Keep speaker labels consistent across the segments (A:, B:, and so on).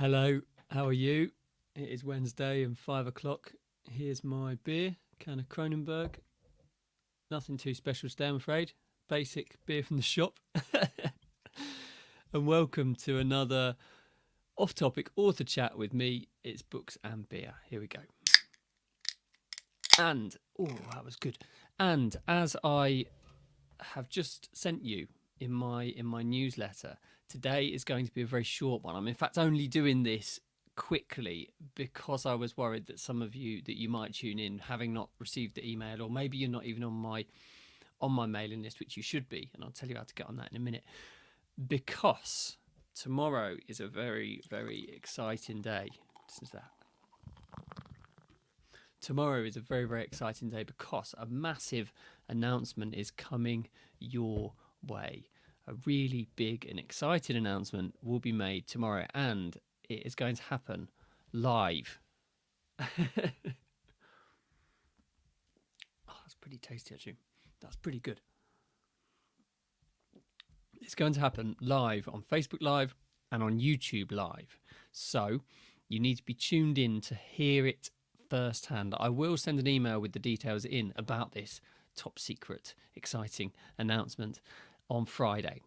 A: Hello, how are you? It is Wednesday and 5 o'clock. Here's my beer, can of Kronenberg. Nothing too special today, I'm afraid. Basic beer from the shop. And welcome to another off-topic author chat with me. It's books and beer. Here we go. And, oh, that was good. And as I have just sent you in my newsletter, today is going to be a very short one. I'm in fact only doing this quickly because I was worried that some of you that you might tune in having not received the email, or maybe you're not even on my mailing list, which you should be, and I'll tell you how to get on that in a minute, because tomorrow is a very, very exciting day. Listen to that. Tomorrow is a very, very exciting day because a massive announcement is coming your way. A really big and exciting announcement will be made tomorrow, and it is going to happen live. Oh, that's pretty tasty, actually. That's pretty good. It's going to happen live on Facebook Live and on YouTube Live. So you need to be tuned in to hear it firsthand. I will send an email with the details in about this top secret, exciting announcement on Friday.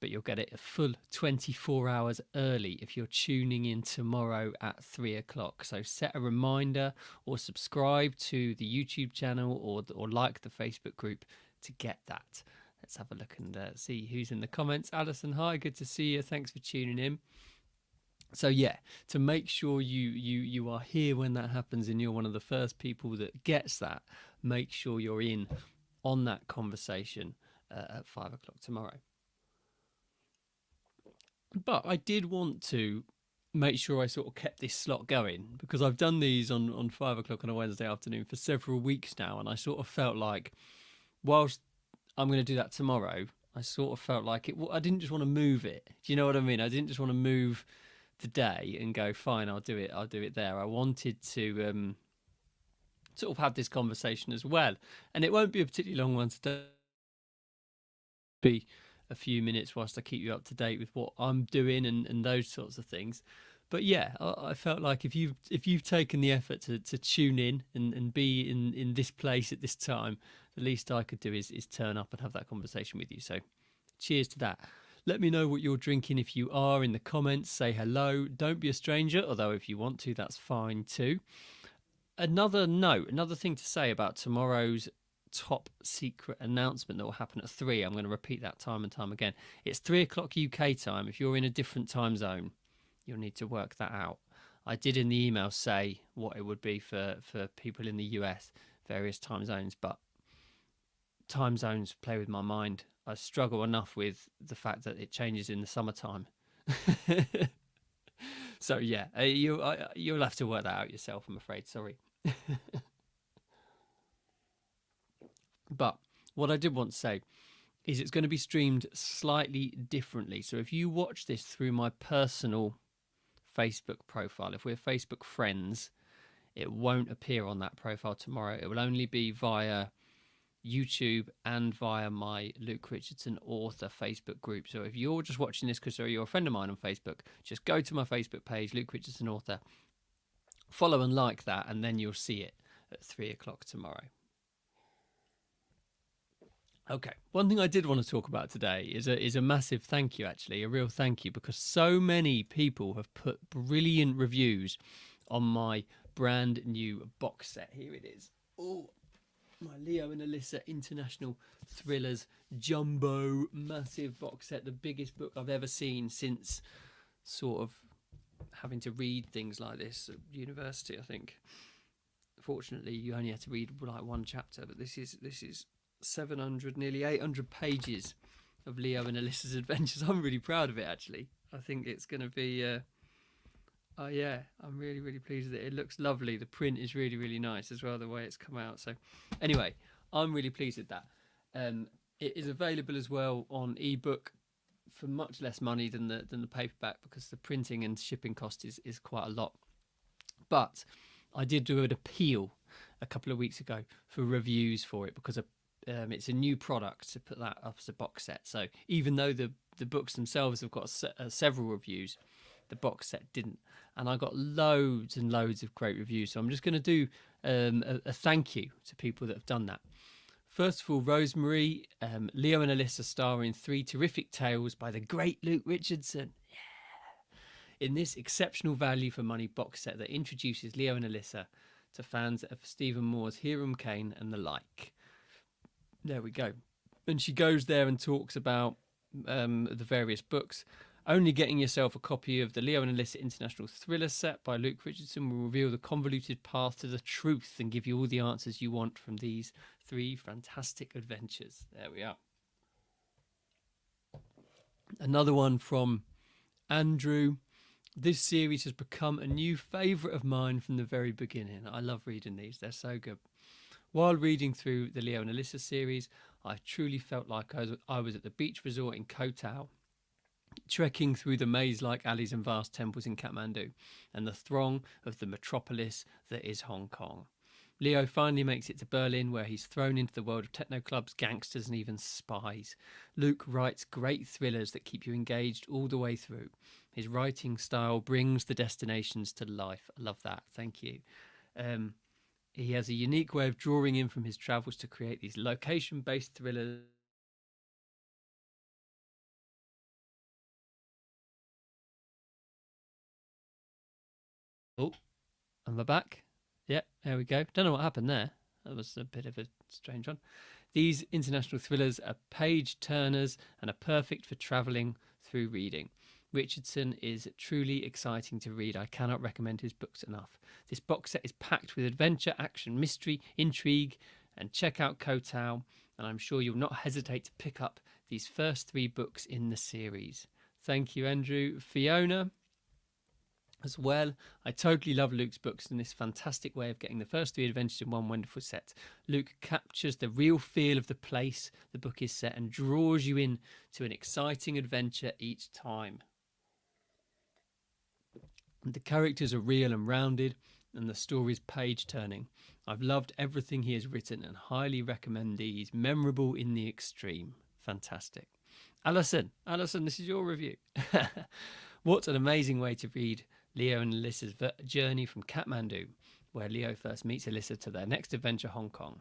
A: But you'll get it a full 24 hours early if you're tuning in tomorrow at 3 o'clock. So set a reminder or subscribe to the YouTube channel or like the Facebook group to get that. Let's have a look and see who's in the comments. Alison, hi, good to see you. Thanks for tuning in. So yeah, to make sure you are here when that happens and you're one of the first people that gets that, make sure you're in on that conversation at 5 o'clock tomorrow. But I did want to make sure I sort of kept this slot going, because I've done these on 5 o'clock on a Wednesday afternoon for several weeks now, and I sort of felt like, whilst I'm going to do that tomorrow, I sort of felt like I didn't just want to move it. Do you know what I mean? I didn't just want to move the day and go, fine, I'll do it there. I wanted to sort of have this conversation as well, and it won't be a particularly long one today. Be a few minutes whilst I keep you up to date with what I'm doing and those sorts of things. But yeah, I felt like if you've taken the effort to tune in and be in this place at this time, the least I could do is turn up and have that conversation with you. So cheers to that. Let me know what you're drinking if you are in the comments. Say hello. Don't be a stranger, although if you want to, that's fine too. Another thing to say about tomorrow's top secret announcement that will happen at 3. I'm going to repeat that time and time again. It's 3 o'clock UK time. If you're in a different time zone, you'll need to work that out. I did in the email say what it would be for people in the US, various time zones, but time zones play with my mind. I struggle enough with the fact that it changes in the summertime. So yeah, you'll have to work that out yourself, I'm afraid. Sorry. But what I did want to say is it's going to be streamed slightly differently. So if you watch this through my personal Facebook profile, if we're Facebook friends, it won't appear on that profile tomorrow. It will only be via YouTube and via my Luke Richardson author Facebook group. So if you're just watching this because you're a friend of mine on Facebook, just go to my Facebook page, Luke Richardson author, follow and like that, and then you'll see it at 3 o'clock tomorrow. Okay, one thing I did want to talk about today is a massive thank you, actually, a real thank you, because so many people have put brilliant reviews on my brand new box set. Here it is. Oh, my Leo and Alyssa International Thrillers Jumbo massive box set, the biggest book I've ever seen since sort of having to read things like this at university, I think. Fortunately, you only had to read like one chapter, but this is 700, nearly 800 pages of Leo and Alyssa's adventures. I'm really proud of it, actually. I think it's going to be yeah, I'm really, really pleased with it. It looks lovely. The print is really, really nice as well, the way it's come out. So anyway, I'm really pleased with that. It is available as well on ebook for much less money than the paperback, because the printing and shipping cost is quite a lot. But I did do an appeal a couple of weeks ago for reviews for it, because it's a new product to put that up as a box set. So even though the books themselves have got several reviews, The box set didn't. And I got loads and loads of great reviews. So I'm just going to do a thank you to people that have done that. First of all, Rosemary, Leo and Alyssa star in 3 terrific tales by the great Luke Richardson. In this exceptional value for money box set that introduces Leo and Alyssa to fans of Stephen Moore's Hiram Kane and the like. There we go. And she goes there and talks about the various books. Only getting yourself a copy of the Leo and Alyssa International Thriller set by Luke Richardson will reveal the convoluted path to the truth and give you all the answers you want from these 3 fantastic adventures. There we are. Another one from Andrew. This series has become a new favourite of mine from the very beginning. I love reading these. They're so good. While reading through the Leo and Alyssa series, I truly felt like I was at the beach resort in Koh Tao, trekking through the maze-like alleys and vast temples in Kathmandu, and the throng of the metropolis that is Hong Kong. Leo finally makes it to Berlin, where he's thrown into the world of techno clubs, gangsters, and even spies. Luke writes great thrillers that keep you engaged all the way through. His writing style brings the destinations to life. I love that. Thank you. He has a unique way of drawing in from his travels to create these location-based thrillers. Oh, am I back? Yeah, there we go. Don't know what happened there. That was a bit of a strange one. These international thrillers are page turners and are perfect for travelling through reading. Richardson is truly exciting to read. I cannot recommend his books enough. This box set is packed with adventure, action, mystery, intrigue, and check out Koh Tao, and I'm sure you'll not hesitate to pick up these first 3 books in the series. Thank you, Andrew. Fiona as well. I totally love Luke's books and this fantastic way of getting the first 3 adventures in one wonderful set. Luke captures the real feel of the place the book is set and draws you in to an exciting adventure each time. The characters are real and rounded, and the story's page-turning. I've loved everything he has written and highly recommend these. Memorable in the extreme. Fantastic. Alison, this is your review. What an amazing way to read Leo and Alyssa's journey from Kathmandu, where Leo first meets Alyssa, to their next adventure, Hong Kong.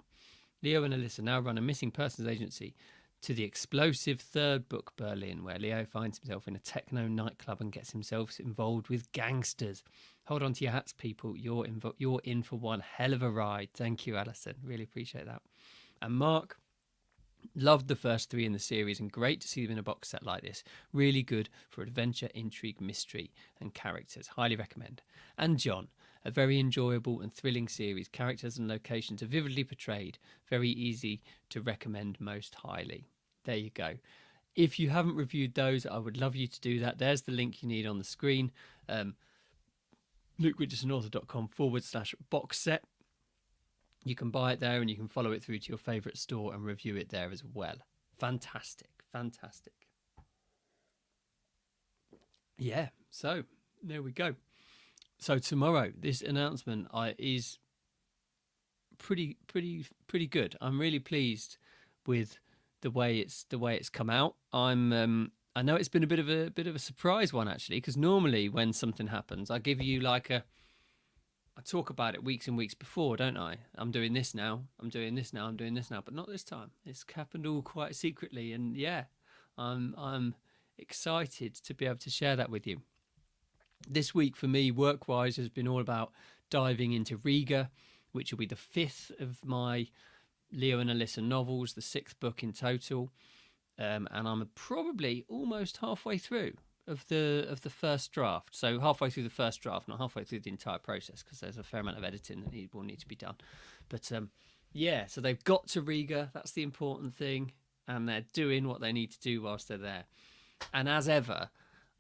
A: Leo and Alyssa now run a missing persons agency, to the explosive 3rd book, Berlin, where Leo finds himself in a techno nightclub and gets himself involved with gangsters. Hold on to your hats, people. You're in for one hell of a ride. Thank you, Alison. Really appreciate that. And Mark, loved the first 3 in the series and great to see them in a box set like this. Really good for adventure, intrigue, mystery and characters. Highly recommend. And John, a very enjoyable and thrilling series. Characters and locations are vividly portrayed. Very easy to recommend most highly. There you go. If you haven't reviewed those, I would love you to do that. There's the link you need on the screen. LukeRichardsonAuthor.com/box set. You can buy it there and you can follow it through to your favourite store and review it there as well. Fantastic. Yeah, so there we go. So tomorrow, this announcement is pretty good. I'm really pleased with the way it's come out. I know it's been a bit of a surprise one actually, because normally when something happens, I give you I talk about it weeks and weeks before, don't I? I'm doing this now, I'm doing this now, but not this time. It's happened all quite secretly, and yeah, I'm excited to be able to share that with you. This week for me, work-wise, has been all about diving into Riga, which will be the 5th of my Leo and Alyssa novels, the 6th book in total, and I'm probably almost halfway through of the first draft. So halfway through the first draft, not halfway through the entire process, because there's a fair amount of editing that will need to be done. But yeah, so they've got to Riga. That's the important thing, and they're doing what they need to do whilst they're there. And as ever,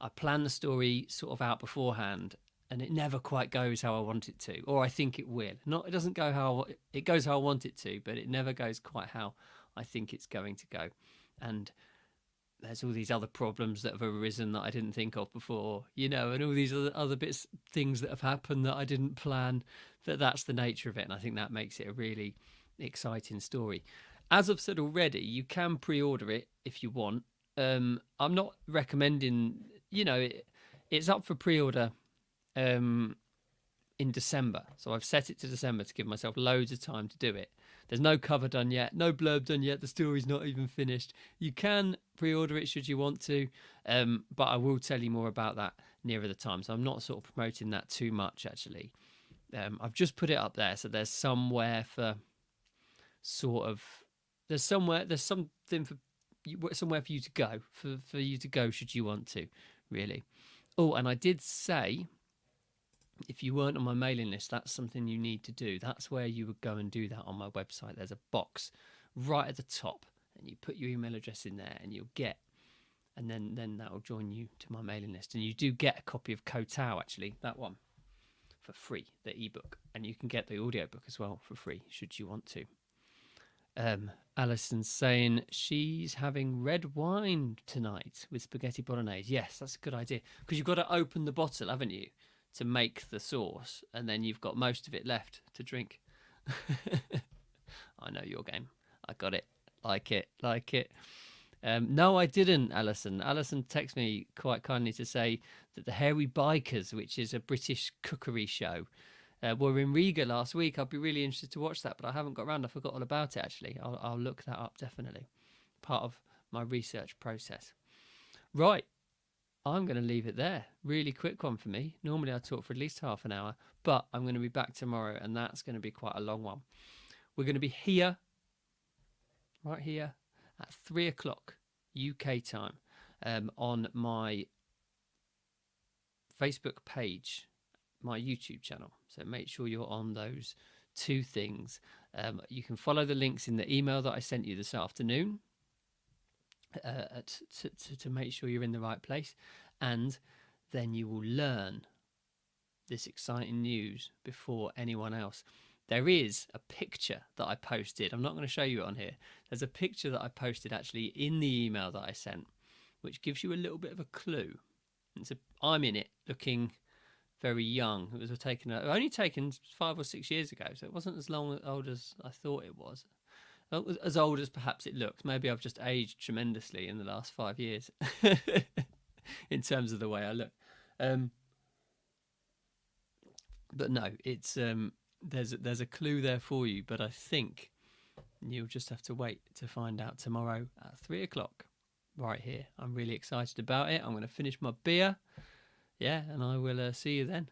A: I plan the story sort of out beforehand, and it never quite goes how I want it to, or I think it will. It doesn't go how it goes how I want it to, but it never goes quite how I think it's going to go. And there's all these other problems that have arisen that I didn't think of before, and all these other things that have happened that I didn't plan. That's the nature of it, and I think that makes it a really exciting story. As I've said already, you can pre-order it if you want. I'm not recommending, It's up for pre-order in December. So I've set it to December to give myself loads of time to do it. There's no cover done yet, no blurb done yet. The story's not even finished. You can pre-order it should you want to, but I will tell you more about that nearer the time. So I'm not sort of promoting that too much, actually. I've just put it up there, so there's somewhere for sort of there's something for somewhere for you to go for you to go should you want to, really. Oh, and I did say, if you weren't on my mailing list, that's something you need to do. That's where you would go and do that on my website. There's a box right at the top, and you put your email address in there, and you'll get, and then that will join you to my mailing list. And you do get a copy of Kotao, actually, that one, for free, the ebook, and you can get the audiobook as well for free, should you want to. Alison's saying she's having red wine tonight with spaghetti bolognese. Yes, that's a good idea, because you've got to open the bottle, haven't you, to make the sauce, and then you've got most of it left to drink. I know your game. I got it. Like it. No, I didn't, Alison. Alison texted me quite kindly to say that the Hairy Bikers, which is a British cookery show, were in Riga last week. I'd be really interested to watch that, but I haven't got around. I forgot all about it, actually. I'll look that up, definitely. Part of my research process. Right. I'm going to leave it there. Really quick one for me. Normally I talk for at least half an hour, but I'm going to be back tomorrow, and that's going to be quite a long one. We're going to be here, right here, at 3 o'clock UK time, on my Facebook page, my YouTube channel. So make sure you're on those two things. You can follow the links in the email that I sent you this afternoon, to make sure you're in the right place, and then you will learn this exciting news before anyone else. There is a picture that I posted. I'm not going to show you it on here. There's a picture that I posted actually in the email that I sent, which gives you a little bit of a clue. I'm in it looking very young. It was only taken 5 or 6 years ago, so it wasn't as old as I thought it was. As old as perhaps it looks. Maybe I've just aged tremendously in the last 5 years in terms of the way I look. But no, it's there's a clue there for you, but I think you'll just have to wait to find out tomorrow at 3 o'clock right here. I'm really excited about it. I'm going to finish my beer. Yeah, and I will see you then.